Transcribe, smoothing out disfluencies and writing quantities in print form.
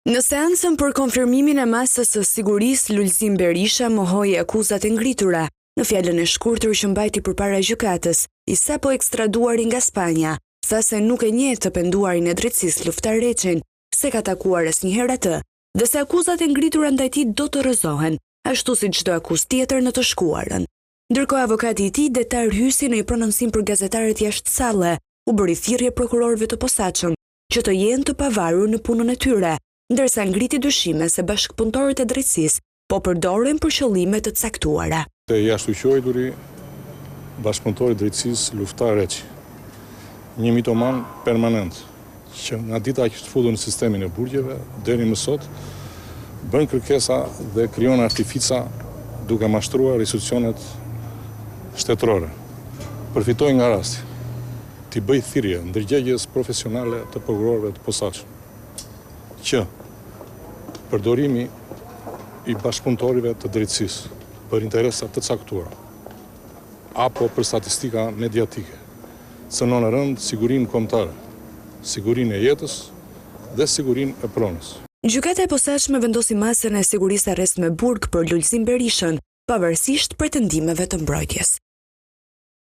Në seancën për konfirmimin e masës së sigurisë, Lulzim Berisha mohoi akuzat e ngritura. Në fjalën e shkurtër që mbajti përpara gjykatës, i sapo ekstraduari nga Spanja, tha se nuk e njeh të penduarin e drejtësisë Luftar Reçin, se ka takuar asnjëherë atë, dhe se akuzat e ngritura ndaj tij do të rrëzohen, ashtu si çdo akuzë tjetër në të shkuarën. Ndërkohë avokati i tij Detar hysi në një prononcim për gazetarët jashtë salle, u bëri thirrje prokurorëve të posaçëm që të jenë të pavarur në punën e tyre, ndërsa ngriti dyshime se bashkëpunëtorët e drejtësisë po përdoren për qëllime të caktuara. Te jashtë quajturi bashkëpunëtori i drejtësisë Luftar Reçi, një mitoman permanent, që nga dita që të futur në sistemin e burgjeve deri më sot bën kërkesa dhe krijon artifica duke mashtruar institucionet shtetërore. Përfitoi nga rasti t'i bëj thirrje ndërgjegjes profesionale të prokurorëve të posaçëm që përdorimi i bashkëpunëtorëve të drejtësisë për interesa të caktuara apo për statistika mediatike cënon rënd sigurinë kombëtare, sigurinë e jetës dhe sigurinë e pronës. Gjykata e posaçme vendosi masën e sigurisë arrest me burg për Lulzim Berishën, pavarësisht pretendimeve të mbrojtjes.